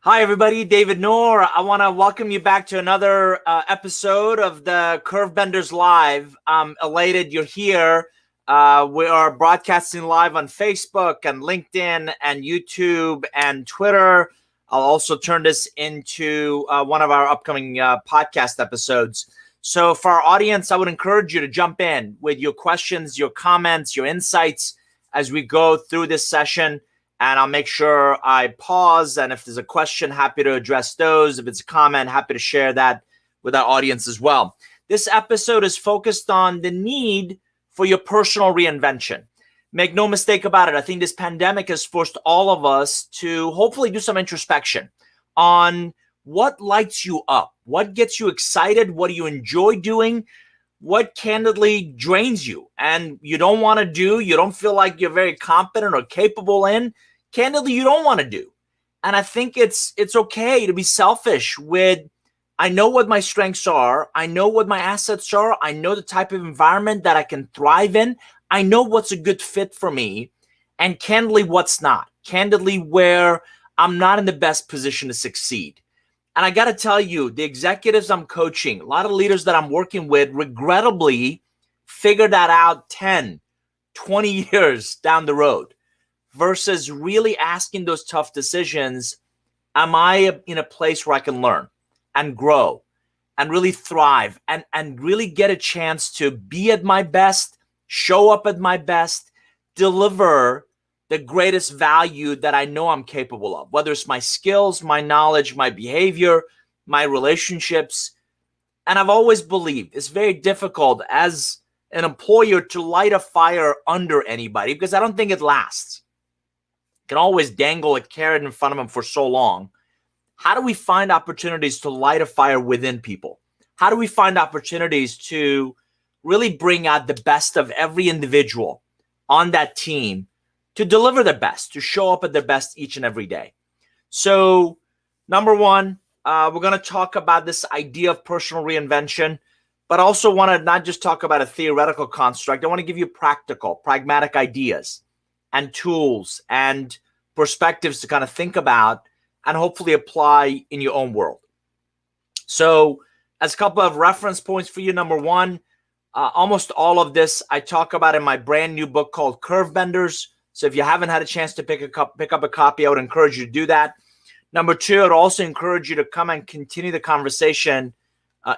Hi, everybody. David Nour. I want to welcome you back to another episode of the Curve Benders Live. I'm elated you're here. We are broadcasting live on Facebook and LinkedIn and YouTube and Twitter. I'll also turn this into one of our upcoming podcast episodes. So for our audience, I would encourage you to jump in with your questions, your comments, your insights as we go through this session. And I'll make sure I pause. And if there's a question, happy to address those. If it's a comment, happy to share that with our audience as well. This episode is focused on the need for your personal reinvention. Make no mistake about it. I think this pandemic has forced all of us to hopefully do some introspection on what lights you up, what gets you excited, what do you enjoy doing, what candidly drains you and you don't want to do, you don't feel like you're very competent or capable in. Candidly, you don't want to do. And I think it's okay to be selfish with, I know what my strengths are. I know what my assets are. I know the type of environment that I can thrive in. I know what's a good fit for me. And candidly, what's not. Candidly, where I'm not in the best position to succeed. And I got to tell you, the executives I'm coaching, a lot of leaders that I'm working with, regrettably figure that out 10, 20 years down the road. Versus really asking those tough decisions, am I in a place where I can learn and grow and really thrive and really get a chance to be at my best, show up at my best, deliver the greatest value that I know I'm capable of, whether it's my skills, my knowledge, my behavior, my relationships. And I've always believed it's very difficult as an employer to light a fire under anybody because I don't think it lasts. Can always dangle a carrot in front of them for so long. How do we find opportunities to light a fire within people? How do we find opportunities to really bring out the best of every individual on that team to deliver their best, to show up at their best each and every day? So, number one, we're going to talk about this idea of personal reinvention, but also want to not just talk about a theoretical construct. I want to give you practical, pragmatic ideas and tools and perspectives to kind of think about and hopefully apply in your own world. So as a couple of reference points for you, number one, almost all of this I talk about in my brand new book called Curve Benders. So if you haven't had a chance to pick up a copy, I would encourage you to do that. Number two, I'd also encourage you to come and continue the conversation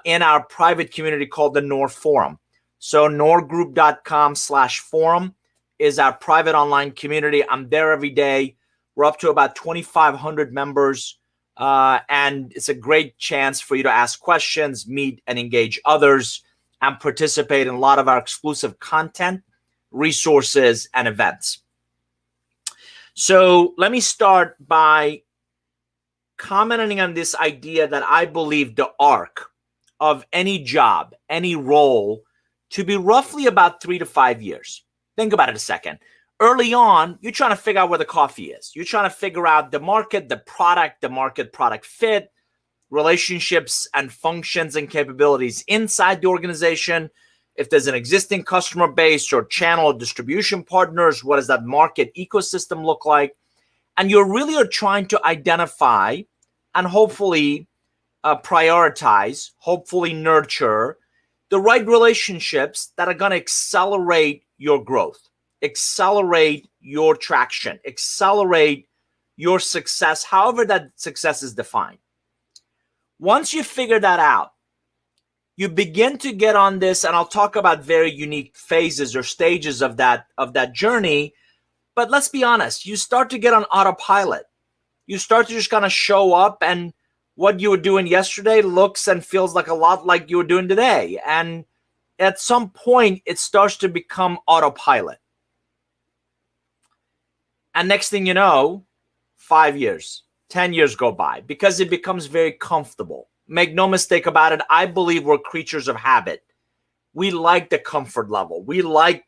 in our private community called the Nour Forum. So nourgroup.com/forum is our private online community. I'm there every day. We're up to about 2,500 members, and it's a great chance for you to ask questions, meet and engage others, and participate in a lot of our exclusive content, resources, and events. So let me start by commenting on this idea that I believe the arc of any job, any role, to be roughly about 3 to 5 years. Think about it a second. Early on, you're trying to figure out where the coffee is. You're trying to figure out the market, the market product fit, relationships and functions and capabilities inside the organization. If there's an existing customer base or channel distribution partners, what does that market ecosystem look like? And you really are trying to identify and hopefully prioritize, hopefully nurture the right relationships that are going to accelerate your growth, accelerate your traction, accelerate your success, however that success is defined. Once you figure that out, you begin to get on this, and I'll talk about very unique phases or stages of that journey. But let's be honest, you start to get on autopilot. You start to just kind of show up, and what you were doing yesterday looks and feels like a lot like you were doing today. And at some point, it starts to become autopilot. And next thing you know, 5 years, 10 years go by because it becomes very comfortable. Make no mistake about it, I believe we're creatures of habit. We like the comfort level. We like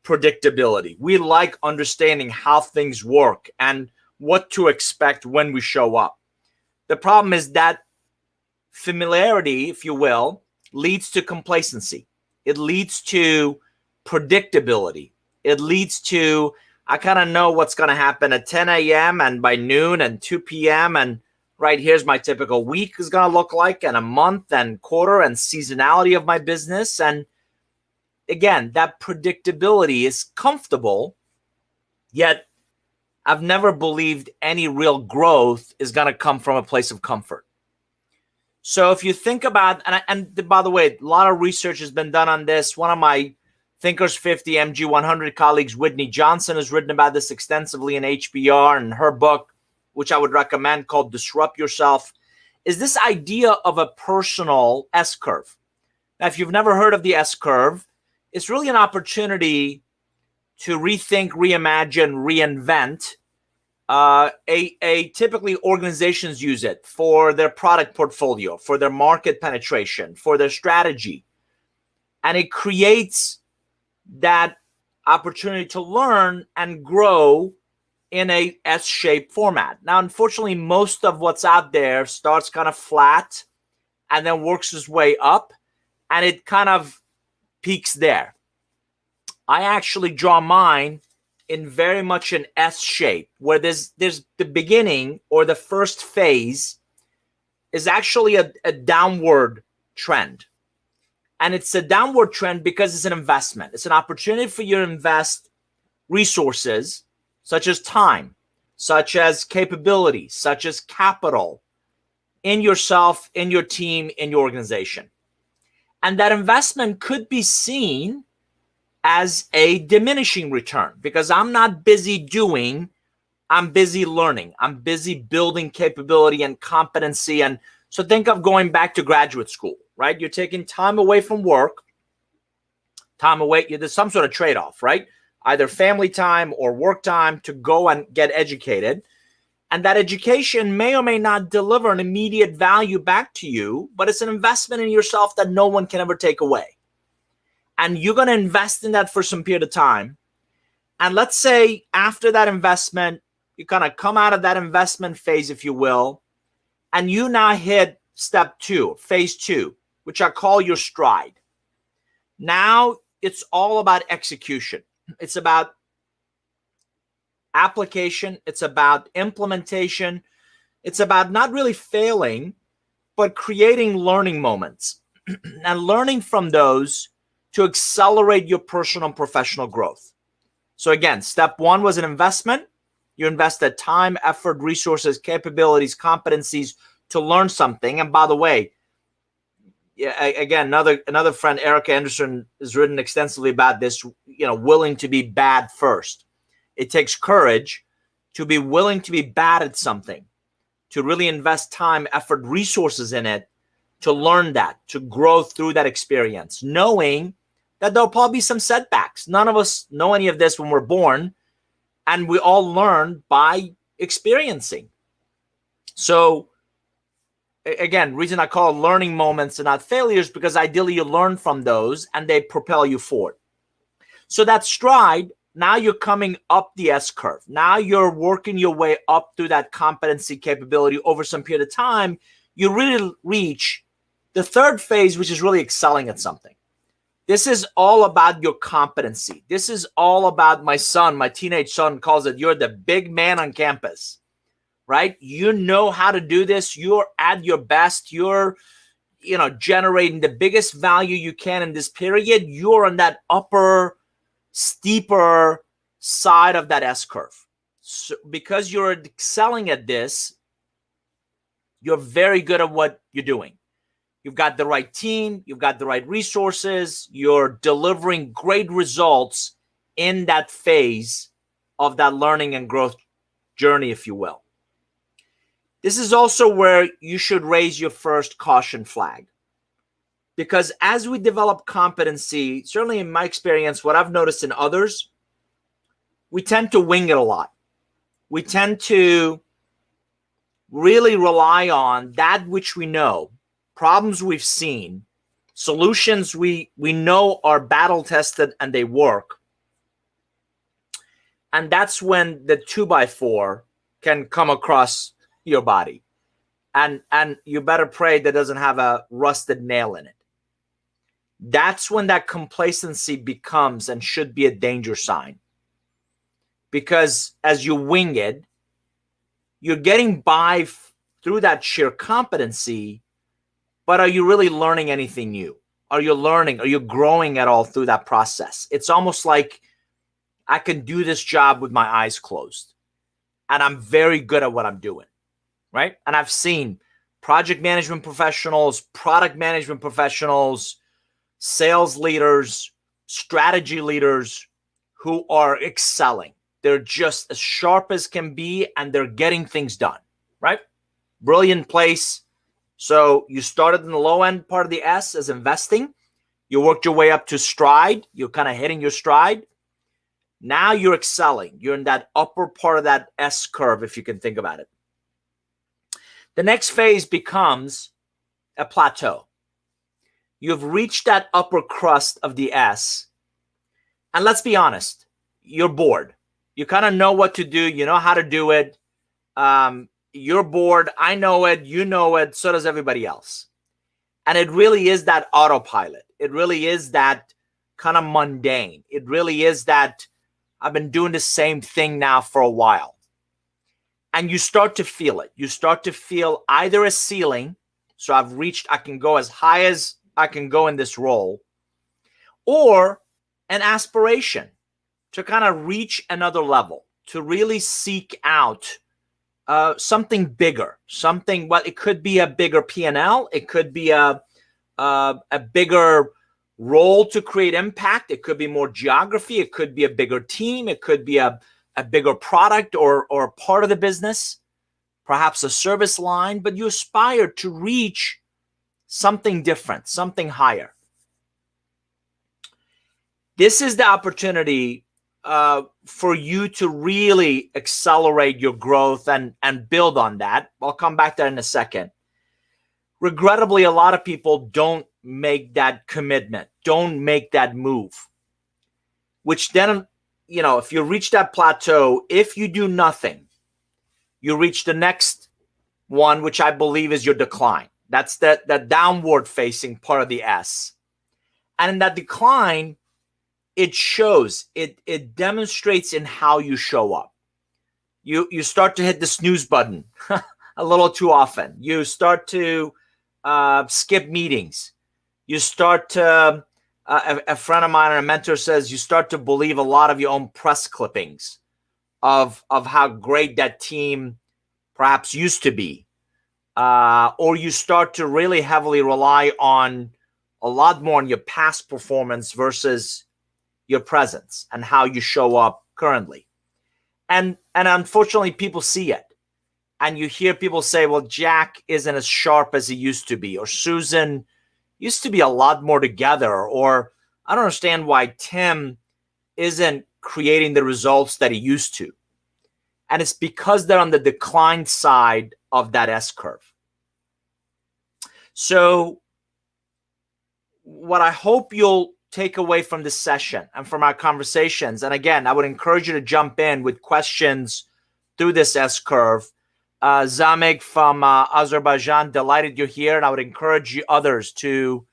predictability. We like understanding how things work and what to expect when we show up. The problem is that familiarity, if you will, leads to complacency. It leads to predictability. It leads to, I kind of know what's going to happen at 10 a.m. and by noon and 2 p.m. and right? Here's my typical week is going to look like, and a month and quarter and seasonality of my business. And again, that predictability is comfortable, yet I've never believed any real growth is going to come from a place of comfort. So if you think about, and by the way, a lot of research has been done on this. One of my Thinkers 50 MG 100 colleagues, Whitney Johnson, has written about this extensively in HBR, and her book, which I would recommend, called Disrupt Yourself, is this idea of a personal S-curve. Now, if you've never heard of the S-curve, it's really an opportunity to rethink, reimagine, reinvent. Typically organizations use it for their product portfolio, for their market penetration, for their strategy. And it creates that opportunity to learn and grow in a S-shaped format. Now, unfortunately, most of what's out there starts kind of flat and then works its way up, and it kind of peaks there. I actually draw mine in very much an S shape, where there's the beginning, or the first phase is actually a downward trend. And it's a downward trend because it's an investment. It's an opportunity for you to invest resources such as time, such as capability, such as capital in yourself, in your team, in your organization. And that investment could be seen as a diminishing return, because I'm not busy doing, I'm busy learning. I'm busy building capability and competency. And so think of going back to graduate school, right? You're taking time away from work, time away. There's some sort of trade-off, right? Either family time or work time to go and get educated. And that education may or may not deliver an immediate value back to you, but it's an investment in yourself that no one can ever take away. And you're going to invest in that for some period of time. And let's say after that investment, you kind of come out of that investment phase, if you will, and you now hit step 2, phase 2, which I call your stride. Now it's all about execution. It's about application. It's about implementation. It's about not really failing, but creating learning moments and learning from those to accelerate your personal and professional growth. So again, step 1 was an investment. You invested time, effort, resources, capabilities, competencies to learn something. And by the way, again, another friend, Erica Anderson, has written extensively about this, willing to be bad first. It takes courage to be willing to be bad at something, to really invest time, effort, resources in it, to learn that, to grow through that experience, knowing that there'll probably be some setbacks. None of us know any of this when we're born, and we all learn by experiencing. So again, reason I call learning moments and not failures, because ideally you learn from those and they propel you forward. So that stride, now you're coming up the S-curve. Now you're working your way up through that competency, capability over some period of time. You really reach the third phase, which is really excelling at something. This is all about your competency. This is all about my teenage son calls it, you're the big man on campus, right? You know how to do this. You're at your best. You're, generating the biggest value you can in this period. You're on that upper, steeper side of that S-curve. So because you're excelling at this, you're very good at what you're doing. You've got the right team. You've got the right resources. You're delivering great results in that phase of that learning and growth journey, if you will. This is also where you should raise your first caution flag. Because as we develop competency, certainly in my experience, what I've noticed in others, we tend to wing it a lot. We tend to really rely on that which we know, problems we've seen, solutions we know are battle tested and they work. And that's when the 2x4 can come across your body. And you better pray that doesn't have a rusted nail in it. That's when that complacency becomes and should be a danger sign. Because as you wing it, you're getting by through that sheer competency, but are you really learning anything new? Are you learning? Are you growing at all through that process? It's almost like I can do this job with my eyes closed, and I'm very good at what I'm doing, right? And I've seen project management professionals, product management professionals, sales leaders, strategy leaders who are excelling. They're just as sharp as can be, and they're getting things done, right? Brilliant place. So you started in the low end part of the S as investing. You worked your way up to stride. You're kind of hitting your stride. Now you're excelling. You're in that upper part of that S curve, if you can think about it. The next phase becomes a plateau. You've reached that upper crust of the S. And let's be honest, you're bored. You kind of know what to do. You know how to do it. You're bored. I know it. You know it. So does everybody else. And it really is that autopilot. It really is that kind of mundane. It really is that I've been doing the same thing now for a while. And you start to feel it. You start to feel either a ceiling. So I can go as high as I can go in this role, or an aspiration to kind of reach another level, to really seek out something bigger, something, well, it could be a bigger P&L. It could be a bigger role to create impact. It could be more geography. It could be a bigger team. It could be a bigger product or part of the business, perhaps a service line, but you aspire to reach something different, something higher. This is the opportunity for you to really accelerate your growth and build on that. I'll come back to that in a second. Regrettably, a lot of people don't make that commitment, don't make that move, which then, if you reach that plateau, if you do nothing, you reach the next one, which I believe is your decline. That's the downward facing part of the S. And in that decline, it shows, it demonstrates in how you show up. You start to hit the snooze button a little too often. You start to skip meetings. You start to, a friend of mine or a mentor says, you start to believe a lot of your own press clippings of how great that team perhaps used to be. Or you start to really heavily rely on a lot more on your past performance versus your presence and how you show up currently. And unfortunately, people see it. And you hear people say, well, Jack isn't as sharp as he used to be, or Susan used to be a lot more together, or I don't understand why Tim isn't creating the results that he used to. And it's because they're on the decline side of that S curve. So what I hope you'll take away from this session and from our conversations, and again, I would encourage you to jump in with questions through this S curve. Zamig from Azerbaijan, delighted you're here, and I would encourage you others to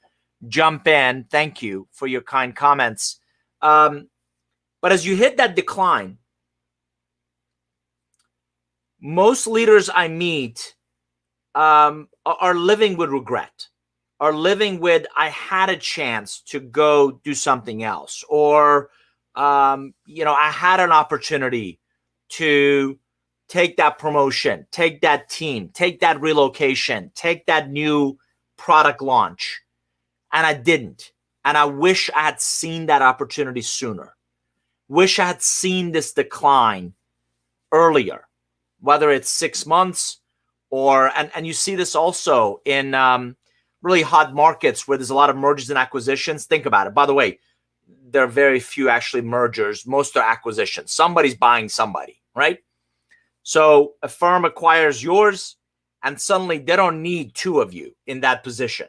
jump in. Thank you for your kind comments. But as you hit that decline, most leaders I meet are living with regret, are living with, I had a chance to go do something else, or, I had an opportunity to take that promotion, take that team, take that relocation, take that new product launch, and I didn't. And I wish I had seen that opportunity sooner. Wish I had seen this decline earlier, whether it's 6 months or, and you see this also in really hot markets where there's a lot of mergers and acquisitions. Think about it. By the way, there are very few actually mergers. Most are acquisitions. Somebody's buying somebody, right? So a firm acquires yours, and suddenly they don't need two of you in that position.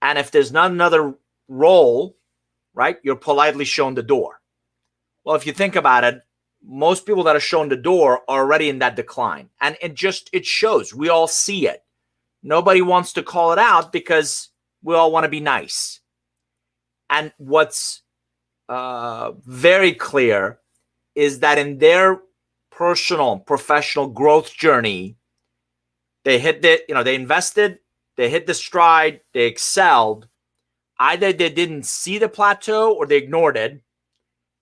And if there's not another role, right, you're politely shown the door. Well, if you think about it, most people that are shown the door are already in that decline. And it shows. We all see it. Nobody wants to call it out because we all want to be nice. And what's very clear is that in their personal, professional growth journey, They hit they invested, they hit the stride, they excelled. Either they didn't see the plateau or they ignored it,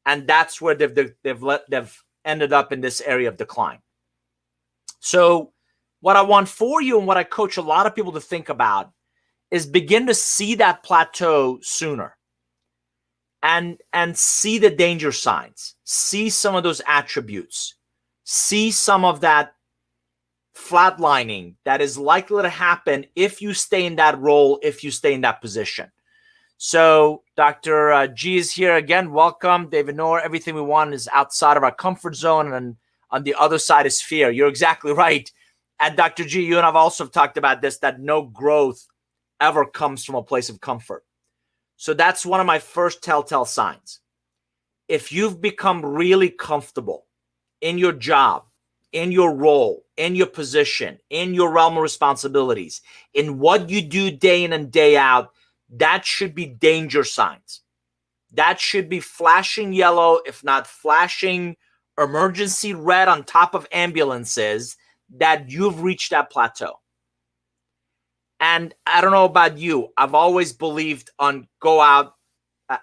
and that's where they've ended up in this area of decline. So what I want for you and what I coach a lot of people to think about is begin to see that plateau sooner and see the danger signs, see some of those attributes, see some of that flatlining that is likely to happen if you stay in that role, if you stay in that position. So Dr. G is here again. Welcome, David Nour. Everything we want is outside of our comfort zone, and on the other side is fear. You're exactly right. And Dr. G, you and I've also talked about this, that no growth ever comes from a place of comfort. So that's one of my first telltale signs. If you've become really comfortable in your job, in your role, in your position, in your realm of responsibilities, in what you do day in and day out, that should be danger signs. That should be flashing yellow, if not flashing emergency red on top of ambulances, that you've reached that plateau. And I don't know about you, I've always believed on go out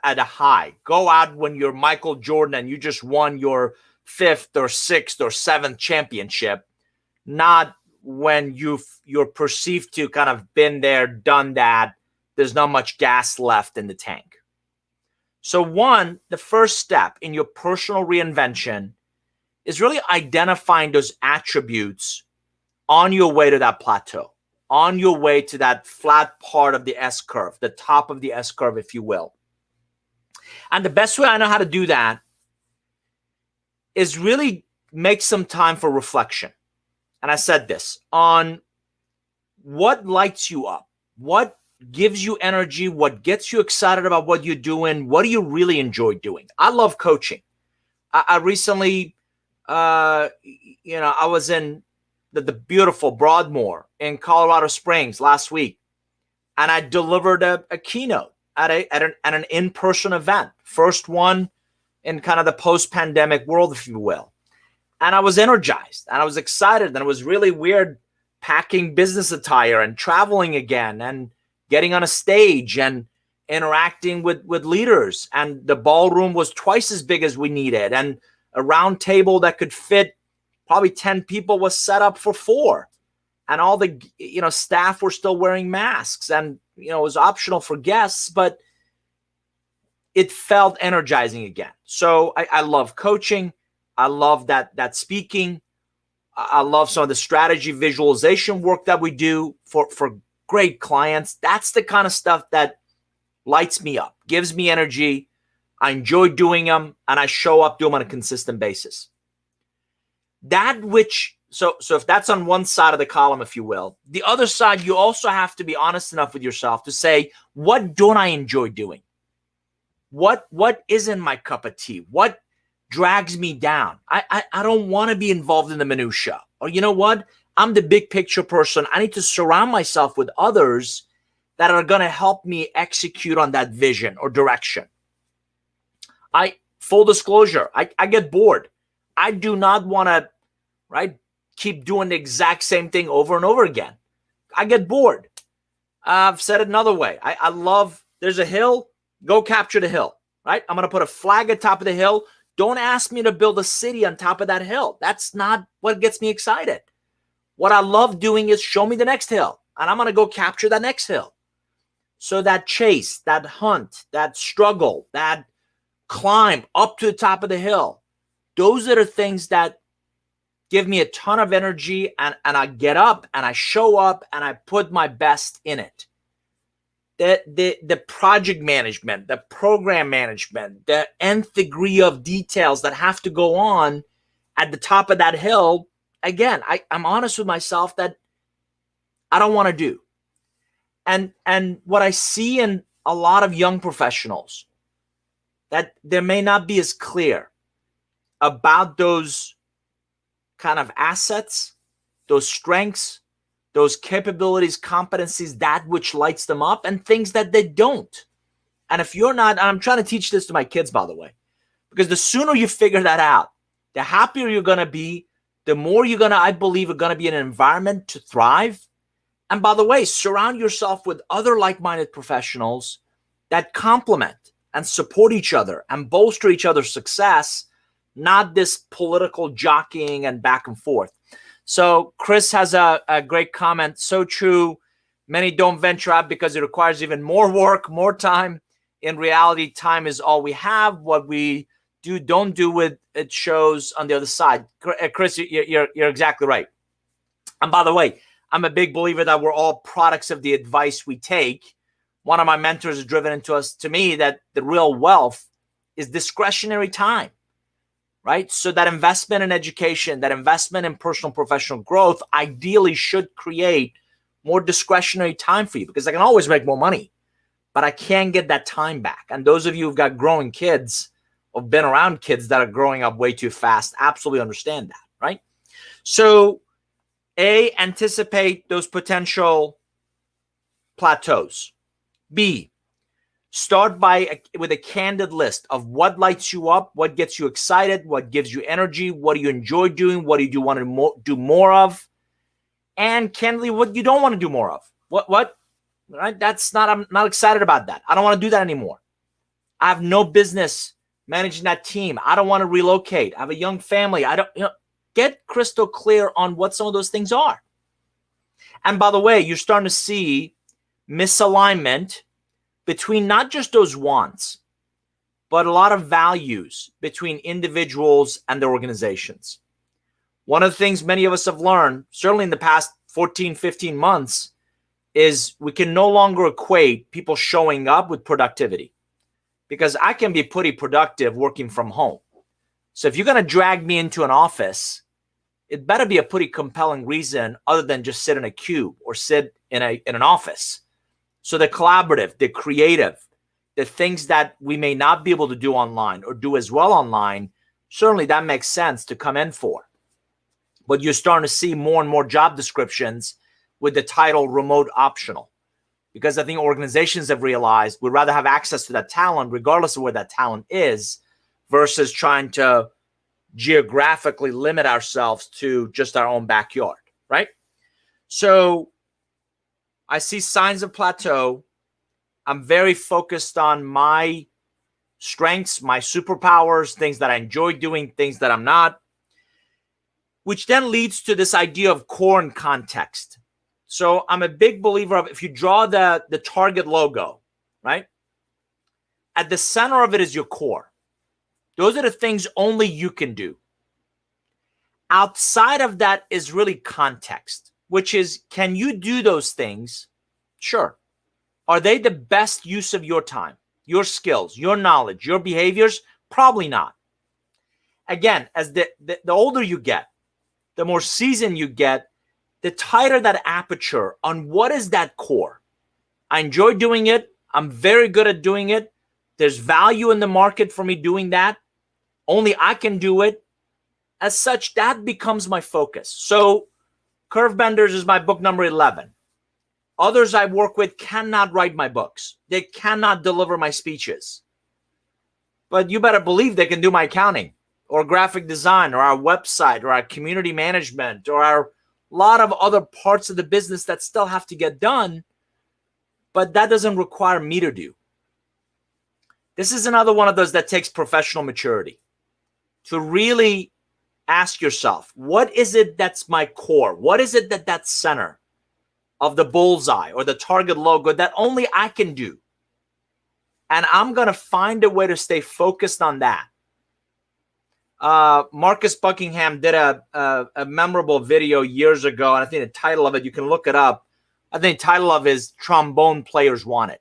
at a high. Go out when you're Michael Jordan and you just won your 5th or 6th or 7th championship, not when you're perceived to kind of been there, done that. There's not much gas left in the tank. So one, the first step in your personal reinvention is really identifying those attributes on your way to that plateau, on your way to that flat part of the S curve, the top of the S curve, if you will. And the best way I know how to do that is really make some time for reflection. And I said this on what lights you up, what gives you energy, what gets you excited about what you're doing, what do you really enjoy doing? I love coaching. I recently, I was in the beautiful Broadmoor in Colorado Springs last week, and I delivered a keynote at an in-person event, first one in kind of the post-pandemic world, if you will. And I was energized and I was excited, and it was really weird packing business attire and traveling again and getting on a stage and interacting with leaders. And the ballroom was twice as big as we needed, and a round table that could fit probably 10 people was set up for 4. And all the staff were still wearing masks, and it was optional for guests, but it felt energizing again. So I love coaching. I love that speaking. I love some of the strategy visualization work that we do for great clients. That's the kind of stuff that lights me up, gives me energy. I enjoy doing them, and I show up, do them on a consistent basis. So if that's on one side of the column, if you will, the other side, you also have to be honest enough with yourself to say, what don't I enjoy doing? What isn't my cup of tea? What drags me down? I don't want to be involved in the minutia. Or you know what? I'm the big picture person. I need to surround myself with others that are going to help me execute on that vision or direction. Full disclosure, I get bored. I do not want to, keep doing the exact same thing over and over again. I get bored. I've said it another way. I love, there's a hill, go capture the hill, right? I'm going to put a flag at top of the hill. Don't ask me to build a city on top of that hill. That's not what gets me excited. What I love doing is show me the next hill, and I'm going to go capture that next hill. So that chase, that hunt, that struggle, that climb up to the top of the hill, those are the things that give me a ton of energy, and I get up and I show up and I put my best in it. The project management, the program management, the nth degree of details that have to go on at the top of that hill, again, I'm honest with myself that I don't want to do. And what I see in a lot of young professionals, that there may not be as clear about those kind of assets, those strengths, those capabilities, competencies, that which lights them up, and things that they don't. And if you're not, and I'm trying to teach this to my kids, by the way, because the sooner you figure that out, the happier you're going to be, the more you're going to, I believe, are going to be in an environment to thrive. And by the way, surround yourself with other like-minded professionals that complement and support each other and bolster each other's success, not this political jockeying and back and forth. So Chris has a great comment. So true. Many don't venture out because it requires even more work, more time. In reality, time is all we have. What we don't do with it shows on the other side. Chris, you're exactly right. And by the way, I'm a big believer that we're all products of the advice we take. One of my mentors has driven to me that the real wealth is discretionary time, right? So that investment in education, that investment in personal and professional growth ideally should create more discretionary time for you, because I can always make more money, but I can't get that time back. And those of you who've got growing kids or been around kids that are growing up way too fast absolutely understand that, right? So A, anticipate those potential plateaus. B, start with a candid list of what lights you up, what gets you excited, what gives you energy, what do you enjoy doing, what do you want to do more of, and candidly, what you don't want to do more of. What? Right? I'm not excited about that. I don't want to do that anymore. I have no business managing that team. I don't want to relocate. I have a young family. Get crystal clear on what some of those things are. And by the way, you're starting to see misalignment between not just those wants, but a lot of values between individuals and their organizations. One of the things many of us have learned, certainly in the past 14, 15 months, is we can no longer equate people showing up with productivity, because I can be pretty productive working from home. So if you're going to drag me into an office, it better be a pretty compelling reason other than just sit in a cube or sit in an office. So the collaborative, the creative, the things that we may not be able to do online or do as well online, certainly that makes sense to come in for. But you're starting to see more and more job descriptions with the title remote optional, because I think organizations have realized we'd rather have access to that talent regardless of where that talent is, versus trying to geographically limit ourselves to just our own backyard, right? So I see signs of plateau. I'm very focused on my strengths, my superpowers, things that I enjoy doing, things that I'm not, which then leads to this idea of core and context. So I'm a big believer of, if you draw the Target logo, right? At the center of it is your core. Those are the things only you can do. Outside of that is really context, which is, can you do those things? Sure. Are they the best use of your time, your skills, your knowledge, your behaviors? Probably not. Again, as the older you get, the more seasoned you get, the tighter that aperture on what is that core. I enjoy doing it. I'm very good at doing it. There's value in the market for me doing that. Only I can do it. As such, that becomes my focus. So Curve Benders is my book number 11. Others I work with cannot write my books. They cannot deliver my speeches. But you better believe they can do my accounting or graphic design or our website or our community management or our lot of other parts of the business that still have to get done. But that doesn't require me to do. This is another one of those that takes professional maturity to really ask yourself, what is it that's my core? What is it that's center of the bullseye or the Target logo that only I can do? And I'm going to find a way to stay focused on that. Marcus Buckingham did a memorable video years ago, and I think the title of it, you can look it up. I think the title of it is Trombone Players Want It.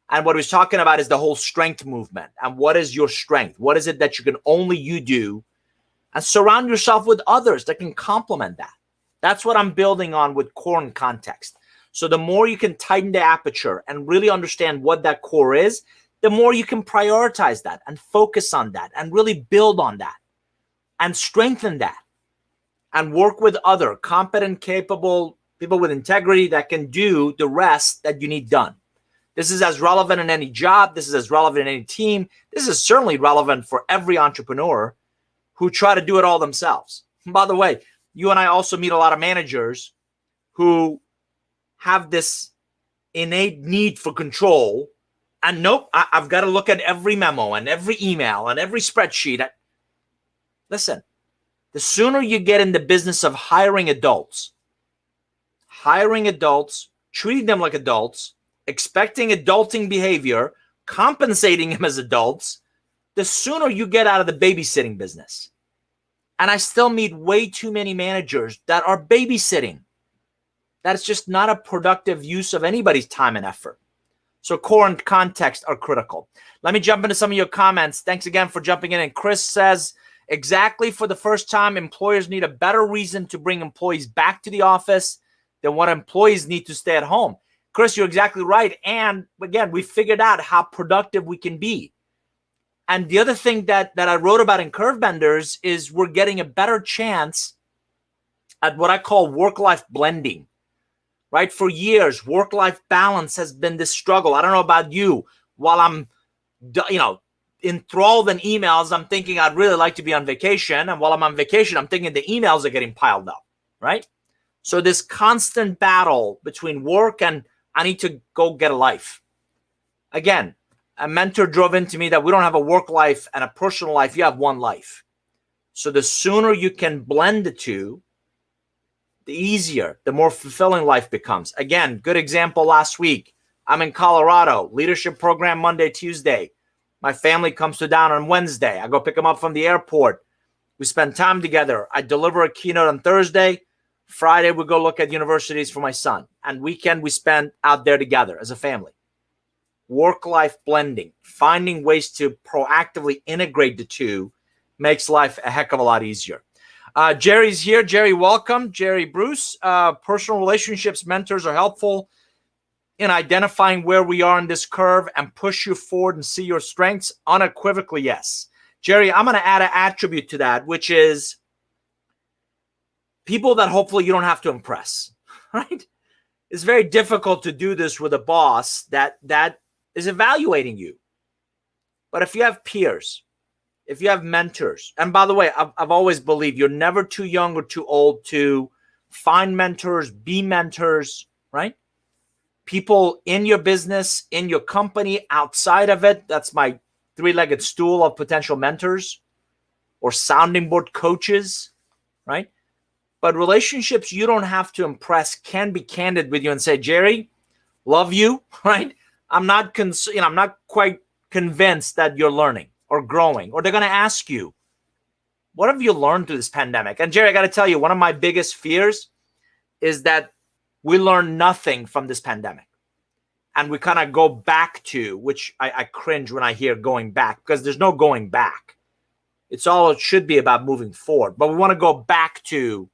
And what he was talking about is the whole strength movement. And what is your strength? What is it that you can only you do? And surround yourself with others that can complement that. That's what I'm building on with core and context. So the more you can tighten the aperture and really understand what that core is, the more you can prioritize that and focus on that and really build on that and strengthen that and work with other competent, capable people with integrity that can do the rest that you need done. This is as relevant in any job. This is as relevant in any team. This is certainly relevant for every entrepreneur who try to do it all themselves. By the way, you and I also meet a lot of managers who have this innate need for control. And nope, I've got to look at every memo and every email and every spreadsheet. Listen, the sooner you get in the business of hiring adults, treating them like adults, expecting adulting behavior, compensating them as adults, the sooner you get out of the babysitting business. And I still meet way too many managers that are babysitting. That's just not a productive use of anybody's time and effort. So core and context are critical. Let me jump into some of your comments. Thanks again for jumping in. And Chris says, exactly, for the first time, employers need a better reason to bring employees back to the office than what employees need to stay at home. Chris, you're exactly right. And again, we figured out how productive we can be. And the other thing that I wrote about in Curve Benders is we're getting a better chance at what I call work-life blending, right? For years, work-life balance has been this struggle. I don't know about you. While I'm, enthralled in emails, I'm thinking I'd really like to be on vacation. And while I'm on vacation, I'm thinking the emails are getting piled up, right? So this constant battle between work and I need to go get a life. Again, a mentor drove into me that we don't have a work life and a personal life. You have one life. So the sooner you can blend the two, the easier, the more fulfilling life becomes. Again, good example last week. I'm in Colorado, leadership program Monday, Tuesday. My family comes to town on Wednesday. I go pick them up from the airport. We spend time together. I deliver a keynote on Thursday. Friday, we go look at universities for my son. And weekend, we spend out there together as a family. Work-life blending, finding ways to proactively integrate the two makes life a heck of a lot easier. Jerry's here. Jerry, welcome. Jerry Bruce. Personal relationships mentors are helpful in identifying where we are in this curve and push you forward and see your strengths. Unequivocally, yes. Jerry, I'm going to add an attribute to that, which is people that hopefully you don't have to impress, right? It's very difficult to do this with a boss that is evaluating you. But if you have peers, if you have mentors, and by the way, I've always believed you're never too young or too old to find mentors, be mentors, right? People in your business, in your company, outside of it. That's my three-legged stool of potential mentors or sounding board coaches, right? But relationships you don't have to impress can be candid with you and say, Jerry, love you, right? I'm not quite convinced that you're learning or growing, or they're going to ask you, what have you learned through this pandemic? And Jerry, I got to tell you, one of my biggest fears is that we learn nothing from this pandemic. And we kind of go back to, which I cringe when I hear going back, because there's no going back. It should be about moving forward. But we want to go back to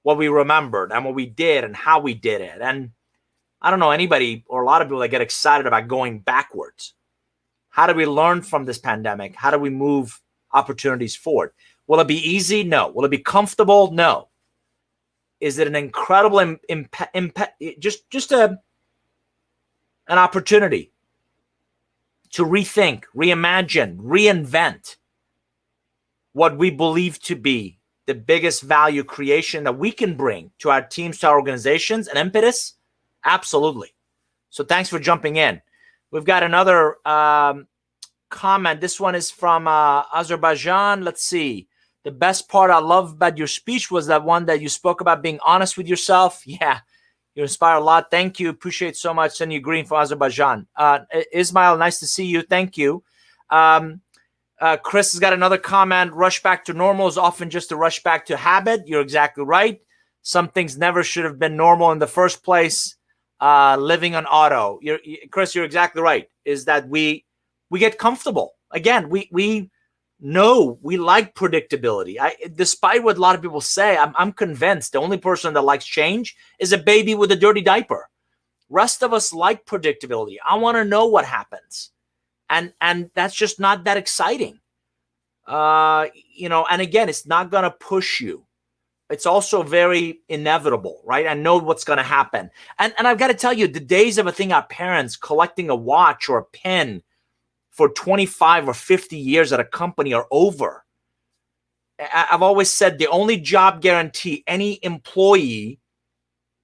what we remembered and what we did and how we did it. And I don't know anybody or a lot of people that get excited about going backwards. How do we learn from this pandemic? How do we move opportunities forward? Will it be easy? No. Will it be comfortable? No. Is it an incredible an opportunity to rethink, reimagine, reinvent what we believe to be the biggest value creation that we can bring to our teams, to our organizations, and impetus? Absolutely. So thanks for jumping in. We've got another comment. This one is from Azerbaijan. Let's see. The best part I love about your speech was that one that you spoke about being honest with yourself. Yeah, you inspire a lot. Thank you. Appreciate so much. Send you green for Azerbaijan. Ismail, nice to see you. Thank you. Chris has got another comment. Rush back to normal is often just a rush back to habit. You're exactly right. Some things never should have been normal in the first place. Living on auto. Chris, you're exactly right. Is that we get comfortable. Again, we know we like predictability. Despite what a lot of people say, I'm convinced the only person that likes change is a baby with a dirty diaper. Rest of us like predictability. I want to know what happens. And that's just not that exciting. And again, it's not going to push you. It's also very inevitable, right? I know what's going to happen. And I've got to tell you, the days of our parents collecting a watch or a pen for 25 or 50 years at a company are over. I've always said the only job guarantee any employee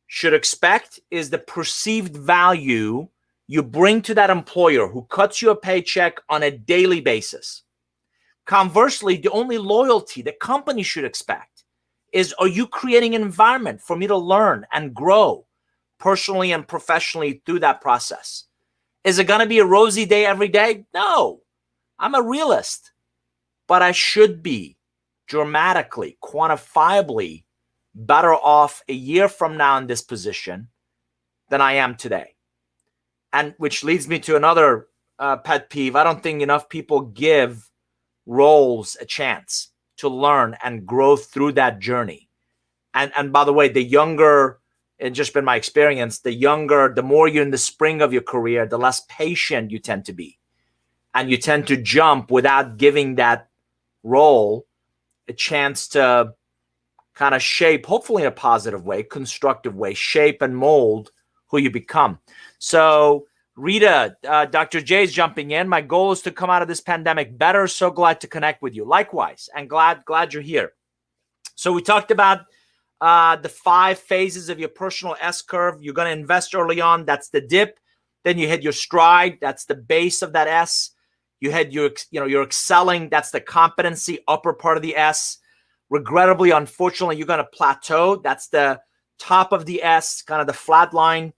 should expect is the perceived value you bring to that employer who cuts you a paycheck on a daily basis. Conversely, the only loyalty the company should expect is, are you creating an environment for me to learn and grow personally and professionally through that process? Is it going to be a rosy day every day? No, I'm a realist, but I should be dramatically, quantifiably better off a year from now in this position than I am today. And which leads me to another pet peeve. I don't think enough people give roles a chance to learn and grow through that journey. And by the way, the younger, it's just been my experience, the more you're in the spring of your career, the less patient you tend to be. And you tend to jump without giving that role a chance to kind of shape, hopefully in a positive way, constructive way, shape and mold who you become. So Rita, Dr. J's jumping in. My goal is to come out of this pandemic better. So glad to connect with you. Likewise, and glad you're here. So we talked about the 5 phases of your personal S curve. You're going to invest early on. That's the dip. Then you hit your stride. That's the base of that S. You had you're excelling. That's the competency, upper part of the S. Regrettably, unfortunately, you're going to plateau. That's the top of the S, kind of the flat line.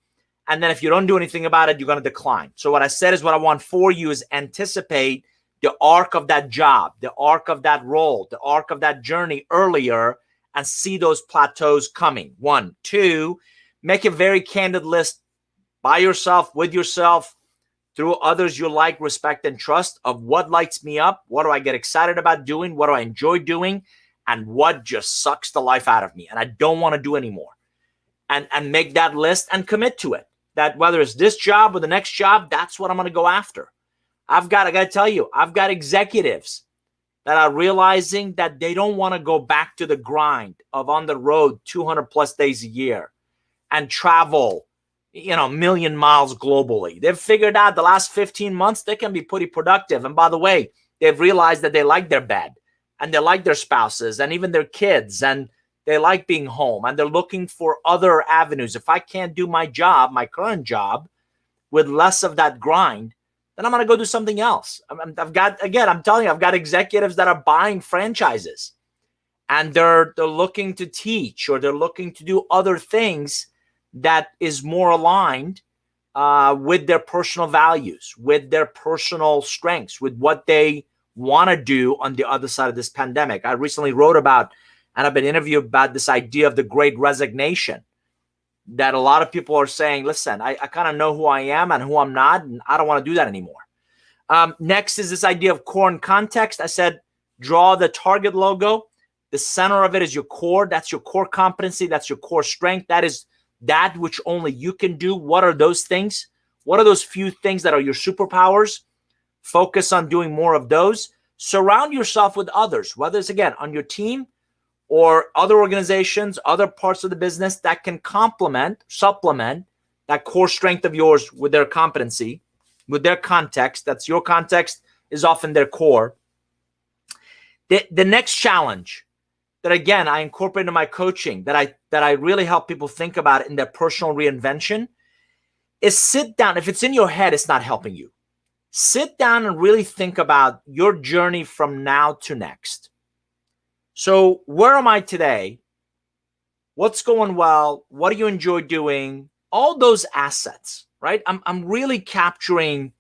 And then if you don't do anything about it, you're going to decline. So what I said is what I want for you is anticipate the arc of that job, the arc of that role, the arc of that journey earlier, and see those plateaus coming. 1, 2, make a very candid list by yourself, with yourself, through others you like, respect, and trust of what lights me up, what do I get excited about doing, what do I enjoy doing, and what just sucks the life out of me and I don't want to do anymore. And make that list and commit to it. That whether it's this job or the next job, that's what I'm going to go after. I got to tell you, I've got executives that are realizing that they don't want to go back to the grind of on the road 200 plus days a year and travel, million miles globally. They've figured out the last 15 months, they can be pretty productive. And by the way, they've realized that they like their bed and they like their spouses and even their kids, and they like being home, and they're looking for other avenues. If I can't do my job, my current job, with less of that grind, then I'm going to go do something else. I'm telling you, I've got executives that are buying franchises, and they're looking to teach, or they're looking to do other things that is more aligned with their personal values, with their personal strengths, with what they want to do on the other side of this pandemic. I recently wrote about, and I've been interviewed about this idea of the great resignation, that a lot of people are saying, listen, I kind of know who I am and who I'm not, and I don't want to do that anymore. Next is this idea of core and context. I said, draw the target logo. The center of it is your core. That's your core competency. That's your core strength. That is that which only you can do. What are those things? What are those few things that are your superpowers? Focus on doing more of those. Surround yourself with others, whether it's, again, on your team or other organizations, other parts of the business that can supplement that core strength of yours with their competency, with their context. That's your context is often their core. The next challenge that, again, I incorporate into my coaching, that I really help people think about in their personal reinvention, is sit down. If it's in your head, it's not helping you. Sit down and really think about your journey from now to next. So where am I today? What's going well? What do you enjoy doing? All those assets, right? I'm really capturing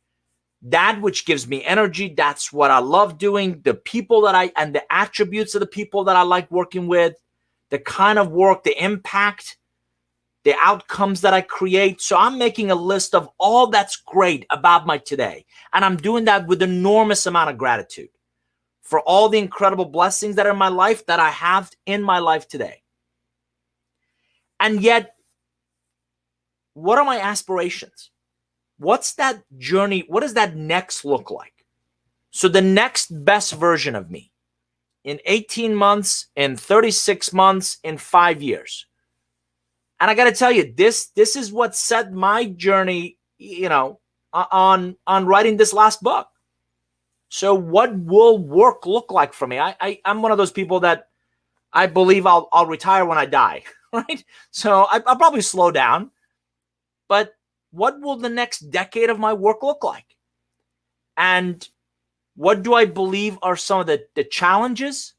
that which gives me energy. That's what I love doing. The people and the attributes of the people that I like working with, the kind of work, the impact, the outcomes that I create. So I'm making a list of all that's great about my today. And I'm doing that with enormous amount of gratitude for all the incredible blessings that are in my life, that I have in my life today. And yet, what are my aspirations? What's that journey? What does that next look like? So the next best version of me in 18 months, in 36 months, in 5 years. And I got to tell you, this is what set my journey, on writing this last book. So what will work look like for me? I'm one of those people that I believe I'll retire when I die, right? So I'll probably slow down, but what will the next decade of my work look like? And what do I believe are some of the challenges?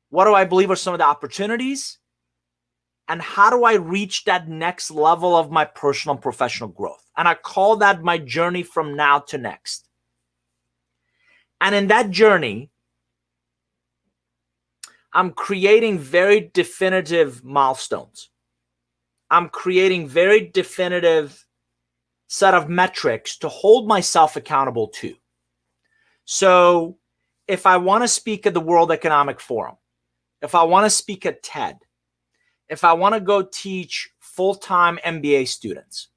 What do I believe are some of the opportunities? And how do I reach that next level of my personal and professional growth? And I call that my journey from now to next. And in that journey, I'm creating very definitive milestones. I'm creating very definitive set of metrics to hold myself accountable to. So if I want to speak at the World Economic Forum, if I want to speak at TED, if I want to go teach full-time MBA students,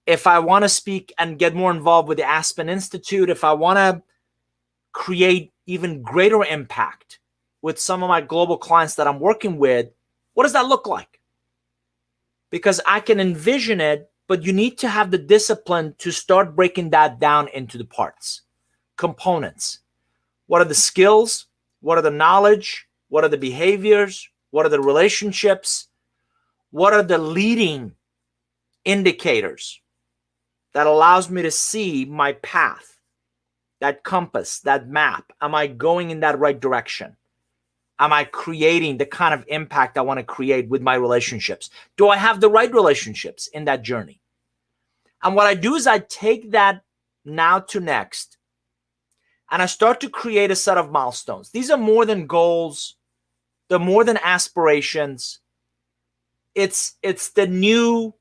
if I want to speak and get more involved with the Aspen Institute, if I want to create even greater impact with some of my global clients that I'm working with, what does that look like? Because I can envision it, but you need to have the discipline to start breaking that down into the parts, components. What are the skills? What are the knowledge? What are the behaviors? What are the relationships? What are the leading indicators that allows me to see my path, that compass, that map? Am I going in that right direction? Am I creating the kind of impact I want to create with my relationships? Do I have the right relationships in that journey? And what I do is I take that now to next, and I start to create a set of milestones. These are more than goals. They're more than aspirations. It's the new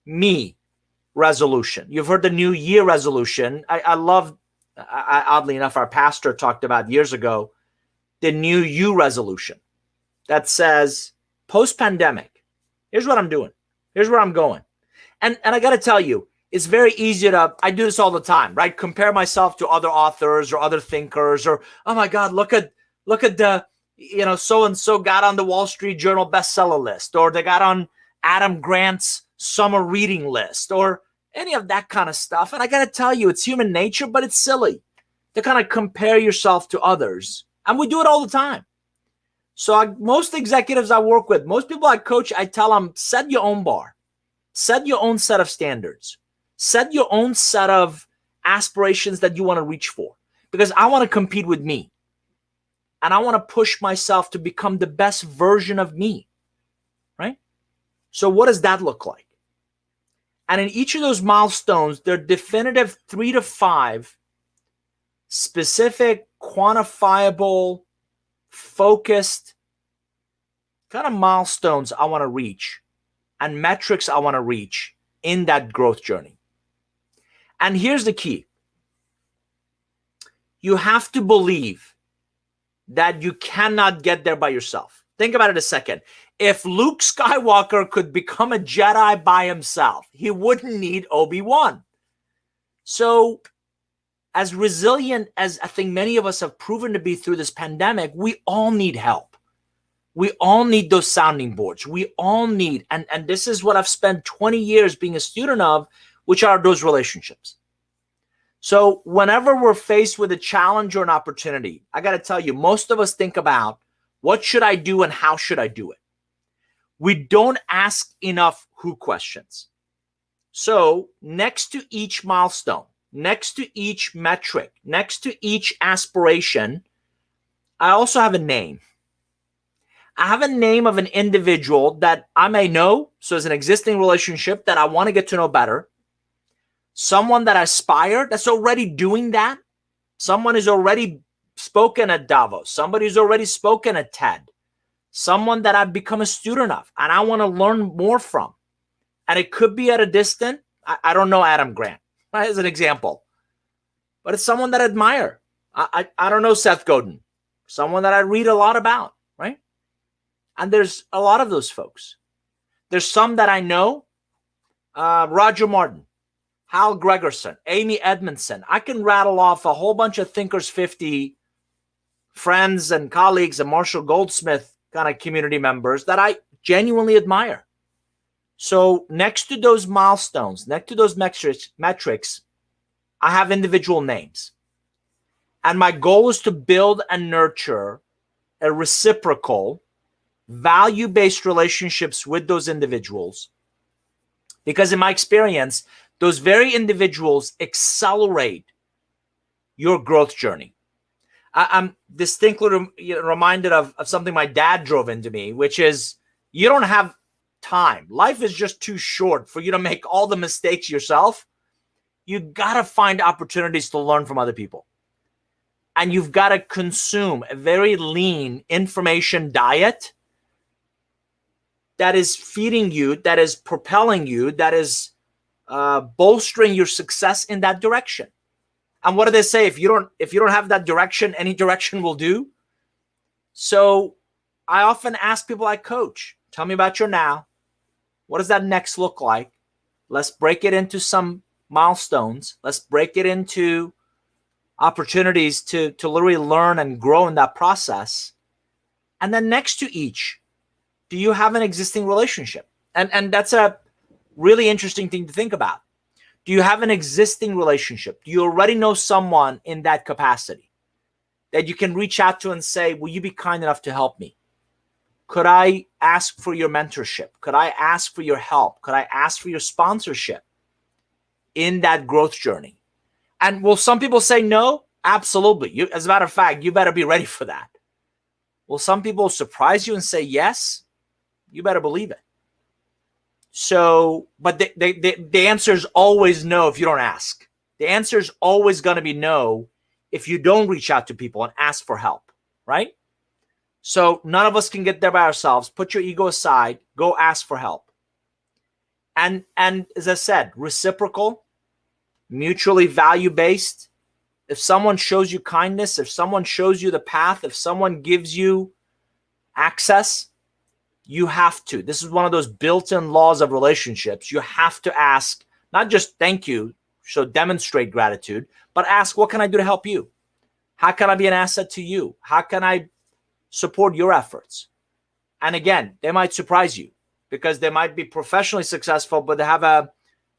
me resolution. You've heard the New Year resolution. I love, oddly enough, our pastor talked about years ago, the New You resolution that says, post-pandemic, here's what I'm doing. Here's where I'm going. And I got to tell you, it's very easy to, I do this all the time, right? Compare myself to other authors or other thinkers, or, oh my God, look at the, so-and-so got on the Wall Street Journal bestseller list, or they got on Adam Grant's summer reading list, or any of that kind of stuff. And I got to tell you, it's human nature, but it's silly to kind of compare yourself to others. And we do it all the time. So most executives I work with, most people I coach, I tell them, set your own bar. Set your own set of standards. Set your own set of aspirations that you want to reach for. Because I want to compete with me. And I want to push myself to become the best version of me. Right? So what does that look like? And in each of those milestones, there are definitive 3 to 5 specific, quantifiable, focused kind of milestones I want to reach and metrics I want to reach in that growth journey. And here's the key. You have to believe that you cannot get there by yourself. Think about it a second. If Luke Skywalker could become a Jedi by himself, he wouldn't need Obi-Wan. So as resilient as I think many of us have proven to be through this pandemic, we all need help. We all need those sounding boards. We all need, and this is what I've spent 20 years being a student of, which are those relationships. So whenever we're faced with a challenge or an opportunity, I got to tell you, most of us think about what should I do and how should I do it? We don't ask enough who questions. So next to each milestone, next to each metric, next to each aspiration, I also have a name. I have a name of an individual that I may know, so as an existing relationship that I want to get to know better. Someone that I aspire, that's already doing that. Someone who's already spoken at Davos. Somebody who's already spoken at TED. Someone that I've become a student of and I want to learn more from. And it could be at a distance. I don't know Adam Grant, right, as an example. But it's someone that I admire. I don't know Seth Godin. Someone that I read a lot about, right? And there's a lot of those folks. There's some that I know. Roger Martin, Hal Gregerson, Amy Edmondson. I can rattle off a whole bunch of Thinkers 50 friends and colleagues and Marshall Goldsmith kind of community members that I genuinely admire. So next to those milestones, next to those metrics, I have individual names. And my goal is to build and nurture a reciprocal, value-based relationships with those individuals. Because in my experience, those very individuals accelerate your growth journey. I'm distinctly reminded of something my dad drove into me, which is you don't have time. Life is just too short for you to make all the mistakes yourself. You got to find opportunities to learn from other people. And you've got to consume a very lean information diet that is feeding you, that is propelling you, that is bolstering your success in that direction. And what do they say? If you don't have that direction, any direction will do. So I often ask people I coach, tell me about your now. What does that next look like? Let's break it into some milestones. Let's break it into opportunities to literally learn and grow in that process. And then next to each, do you have an existing relationship? And that's a really interesting thing to think about. Do you have an existing relationship? Do you already know someone in that capacity that you can reach out to and say, will you be kind enough to help me? Could I ask for your mentorship? Could I ask for your help? Could I ask for your sponsorship in that growth journey? And will some people say no? Absolutely. As a matter of fact, you better be ready for that. Will some people surprise you and say yes? You better believe it. So, but the answer is always no if you don't ask. The answer is always going to be no if you don't reach out to people and ask for help, right? So none of us can get there by ourselves. Put your ego aside. Go ask for help. And as I said, reciprocal, mutually value-based. If someone shows you kindness, if someone shows you the path, if someone gives you access, you have to. This is one of those built-in laws of relationships. You have to ask, not just thank you, so demonstrate gratitude, but ask, what can I do to help you? How can I be an asset to you? How can I support your efforts? And again, they might surprise you because they might be professionally successful, but they have a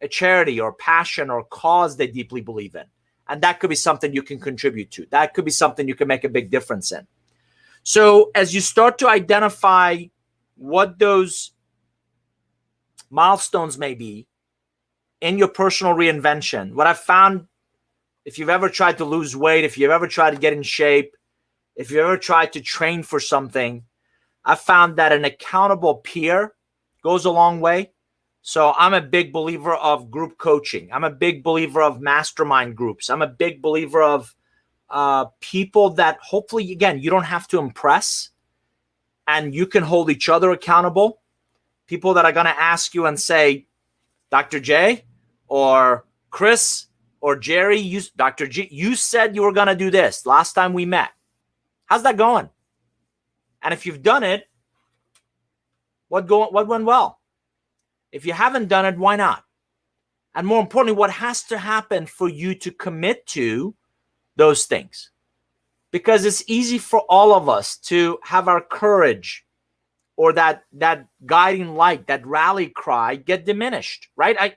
charity or passion or cause they deeply believe in. And that could be something you can contribute to. That could be something you can make a big difference in. So as you start to identify what those milestones may be in your personal reinvention, what I've found, if you've ever tried to lose weight, if you've ever tried to get in shape, if you've ever tried to train for something, I've found that an accountable peer goes a long way. So I'm a big believer of group coaching. I'm a big believer of mastermind groups. I'm a big believer of people that hopefully, again, you don't have to impress and you can hold each other accountable. People that are going to ask you and say, Dr. J or Chris or Jerry, Dr. G, you said you were going to do this last time we met. How's that going? And if you've done it, what went well? If you haven't done it, why not? And more importantly, what has to happen for you to commit to those things? Because it's easy for all of us to have our courage or that guiding light, that rally cry get diminished, right?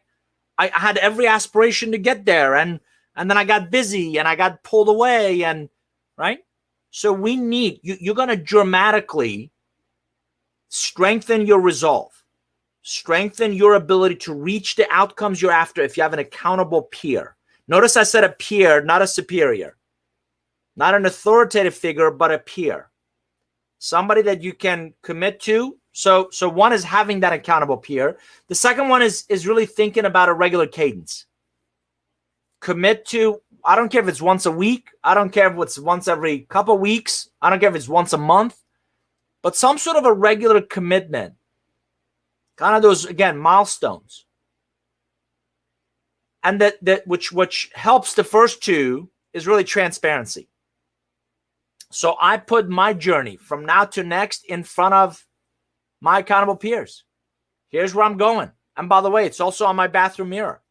I had every aspiration to get there and then I got busy and I got pulled away and, right? So we need, you're going to dramatically strengthen your resolve. Strengthen your ability to reach the outcomes you're after if you have an accountable peer. Notice I said a peer, not a superior. Not an authoritative figure, but a peer. Somebody that you can commit to. So one is having that accountable peer. The second one is really thinking about a regular cadence. Commit to, I don't care if it's once a week. I don't care if it's once every couple of weeks. I don't care if it's once a month. But some sort of a regular commitment. Kind of those, again, milestones. And that which helps the first two is really transparency. So I put my journey from now to next in front of my accountable peers. Here's where I'm going. And by the way, it's also on my bathroom mirror.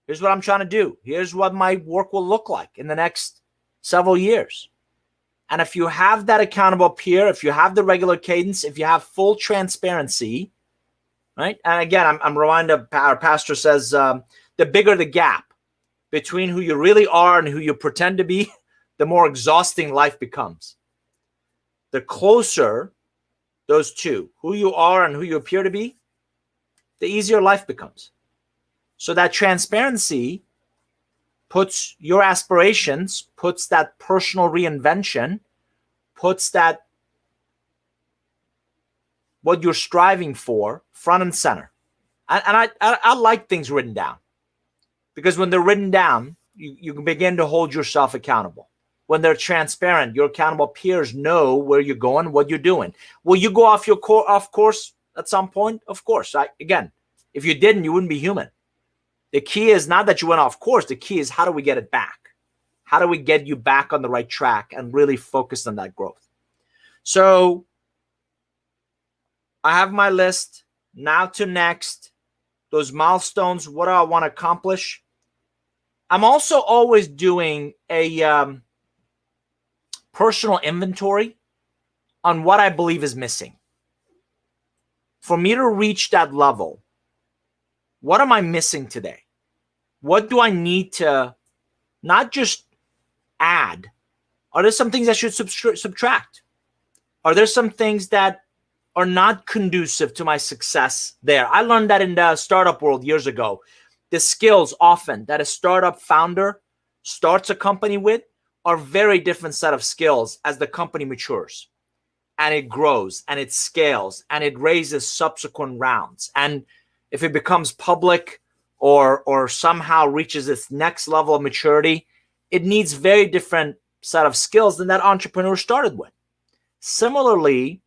Here's what I'm trying to do. Here's what my work will look like in the next several years. And if you have that accountable peer, if you have the regular cadence, if you have full transparency, right? And again, I'm reminded, our pastor says, the bigger the gap between who you really are and who you pretend to be, the more exhausting life becomes. The closer those two, who you are and who you appear to be, the easier life becomes. So that transparency puts your aspirations, puts that personal reinvention, puts that what you're striving for front and center. And I like things written down, because when they're written down, you can begin to hold yourself accountable. When they're transparent, your accountable peers know where you're going, what you're doing. Will you go off course at some point? Of course. Again, if you didn't, you wouldn't be human. The key is not that you went off course. The key is, how do we get it back? How do we get you back on the right track and really focus on that growth? So I have my list. Now to next, those milestones. What do I want to accomplish? I'm also always doing a personal inventory on what I believe is missing. For me to reach that level, what am I missing today? What do I need to not just add? Are there some things I should subtract? Are there some things that are not conducive to my success there? I learned that in the startup world years ago. The skills often that a startup founder starts a company with are very different set of skills as the company matures and it grows and it scales and it raises subsequent rounds. And if it becomes public or somehow reaches its next level of maturity, it needs very different set of skills than that entrepreneur started with. Similarly,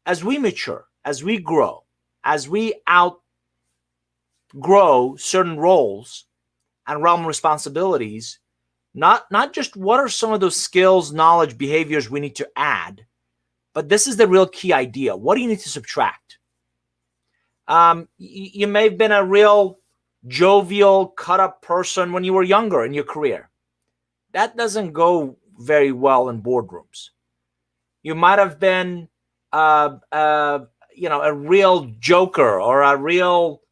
as we mature, as we grow, as we outgrow certain roles and realm responsibilities, not just what are some of those skills, knowledge, behaviors we need to add, but this is the real key idea. What do you need to subtract? You may have been a real jovial, cut-up person when you were younger in your career. That doesn't go very well in boardrooms. You might have been a real joker or a real,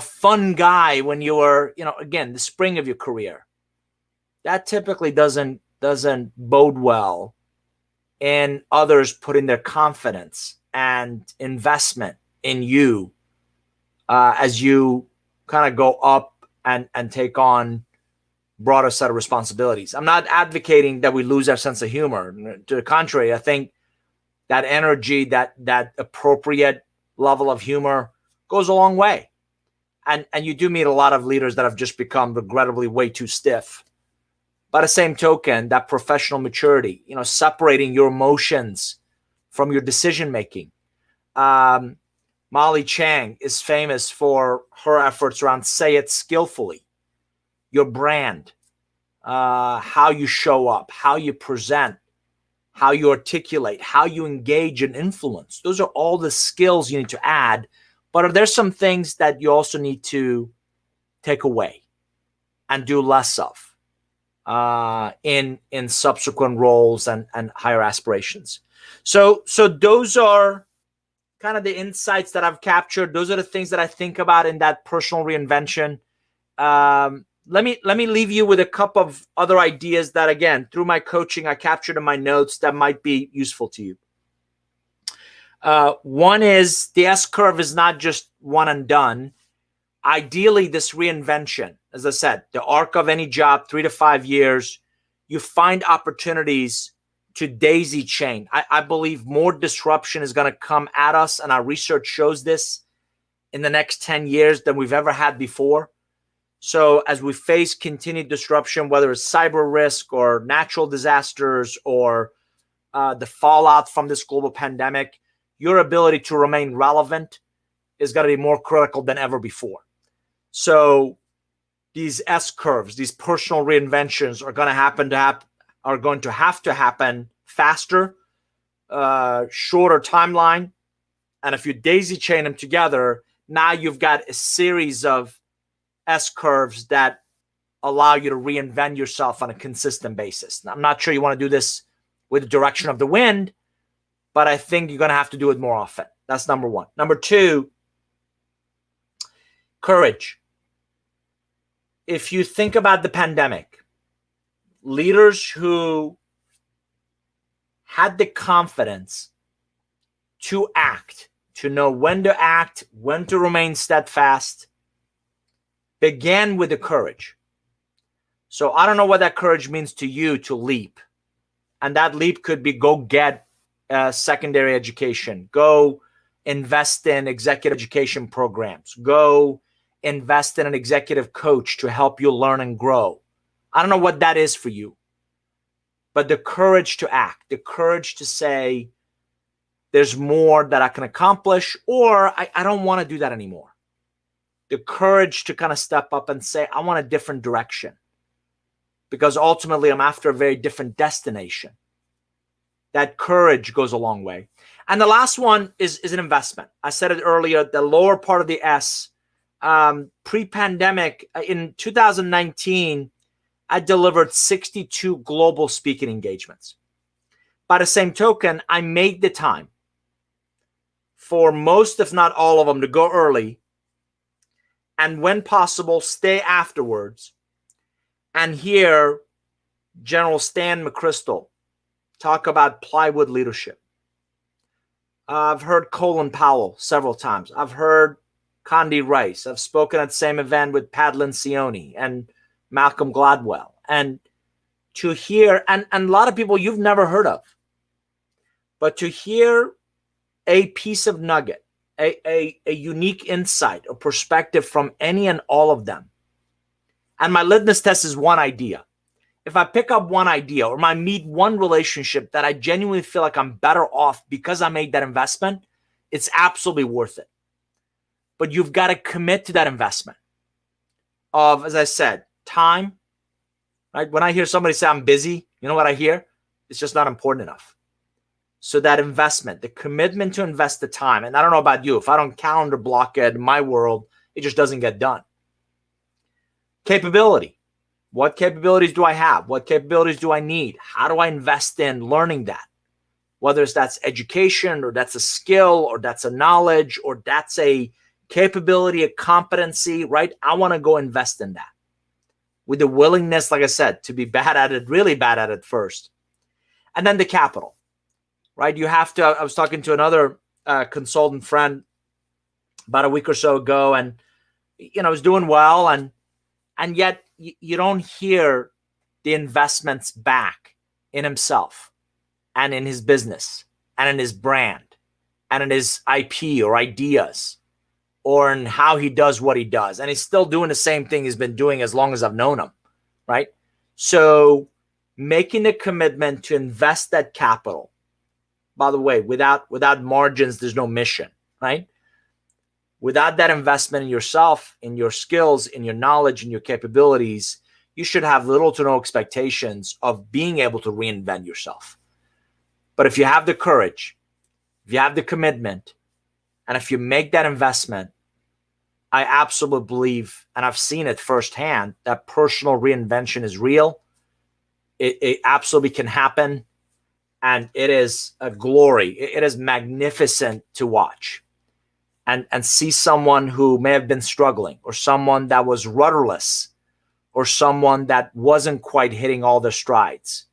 fun guy when you were, again, the spring of your career. That typically doesn't bode well in others putting their confidence and investment in you as you kind of go up and take on broader set of responsibilities. I'm not advocating that we lose our sense of humor. To the contrary, I think that energy, that appropriate level of humor goes a long way. And you do meet a lot of leaders that have just become regrettably way too stiff. By the same token, that professional maturity, separating your emotions from your decision making. Molly Chang is famous for her efforts around say it skillfully, your brand, how you show up, how you present, how you articulate, how you engage and influence. Those are all the skills you need to add. But are there some things that you also need to take away and do less of in subsequent roles and higher aspirations? So those are kind of the insights that I've captured. Those are the things that I think about in that personal reinvention. Let me leave you with a couple of other ideas that, again, through my coaching, I captured in my notes that might be useful to you. One is the S-curve is not just one and done. Ideally, this reinvention, as I said, the arc of any job, 3 to 5 years, you find opportunities to daisy chain. I believe more disruption is going to come at us, and our research shows this, in the next 10 years than we've ever had before. So as we face continued disruption, whether it's cyber risk or natural disasters or the fallout from this global pandemic, your ability to remain relevant is going to be more critical than ever before. So these S curves, these personal reinventions are going to have to happen faster, shorter timeline. And if you daisy chain them together, now you've got a series of S curves that allow you to reinvent yourself on a consistent basis. Now, I'm not sure you want to do this with the direction of the wind, but I think you're going to have to do it more often. That's number one. Number two, courage. If you think about the pandemic, leaders who had the confidence to act, to know when to act, when to remain steadfast, began with the courage. So I don't know what that courage means to you, to leap. And that leap could be go get secondary education, go invest in executive education programs, go invest in an executive coach to help you learn and grow. I don't know what that is for you, but the courage to act, the courage to say, there's more that I can accomplish, or I don't want to do that anymore. The courage to kind of step up and say, I want a different direction, because ultimately I'm after a very different destination. That courage goes a long way. And the last one is an investment. I said it earlier, the lower part of the S. Pre-pandemic, in 2019, I delivered 62 global speaking engagements. By the same token, I made the time for most, if not all of them, to go early, and when possible, stay afterwards and hear General Stan McChrystal talk about plywood leadership. I've heard Colin Powell several times. I've heard Condi Rice. I've spoken at the same event with Pat Lencioni and Malcolm Gladwell. And to hear, and a lot of people you've never heard of, but to hear a piece of nugget, a unique insight or perspective from any and all of them. And my litmus test is one idea. If I pick up one idea or I meet one relationship that I genuinely feel like I'm better off because I made that investment, it's absolutely worth it. But you've got to commit to that investment of, as I said, time. Right? When I hear somebody say I'm busy, you know what I hear? It's just not important enough. So that investment, the commitment to invest the time, and I don't know about you, if I don't calendar block it in my world, it just doesn't get done. Capability. What capabilities do I have? What capabilities do I need? How do I invest in learning that? Whether that's education, or that's a skill, or that's a knowledge, or that's a capability, a competency, right? I want to go invest in that with the willingness, like I said, to be bad at it, really bad at it first. And then the capital, right? You have to, I was talking to another consultant friend about a week or so ago, and, you know, was doing well, and yet you don't hear the investments back in himself and in his business and in his brand and in his IP or ideas or in how he does what he does. And he's still doing the same thing he's been doing as long as I've known him, right? So making the commitment to invest that capital, by the way, without margins, there's no mission, right? Without that investment in yourself, in your skills, in your knowledge, in your capabilities, you should have little to no expectations of being able to reinvent yourself. But if you have the courage, if you have the commitment, and if you make that investment, I absolutely believe, and I've seen it firsthand, that personal reinvention is real. It absolutely can happen. And it is a glory. It is magnificent to watch. And see someone who may have been struggling, or someone that was rudderless, or someone that wasn't quite hitting all their strides,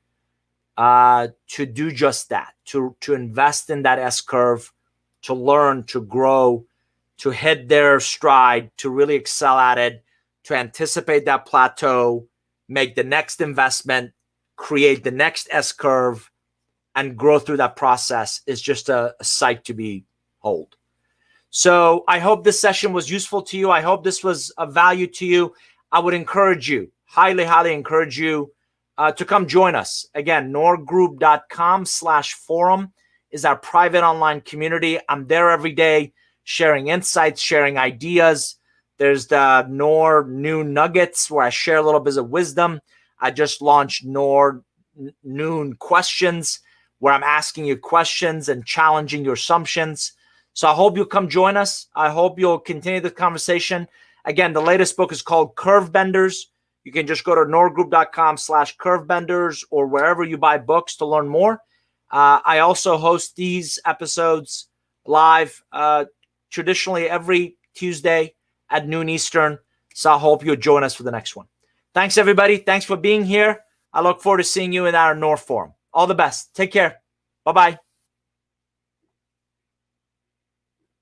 to do just that, to invest in that S-curve, to learn, to grow, to hit their stride, to really excel at it, to anticipate that plateau, make the next investment, create the next S-curve, and grow through that process is just a sight to behold. So I hope this session was useful to you. I hope this was of value to you. I would encourage you, highly, highly encourage you to come join us. Again, nourgroup.com/forum is our private online community. I'm there every day sharing insights, sharing ideas. There's the Nour New Nuggets where I share a little bit of wisdom. I just launched Nour Noon Questions where I'm asking you questions and challenging your assumptions. So I hope you'll come join us. I hope you'll continue the conversation. Again, the latest book is called Curve Benders. You can just go to nourgroup.com/curvebenders or wherever you buy books to learn more. I also host these episodes live traditionally every Tuesday at noon Eastern. So I hope you'll join us for the next one. Thanks, everybody. Thanks for being here. I look forward to seeing you in our Nour forum. All the best. Take care. Bye-bye.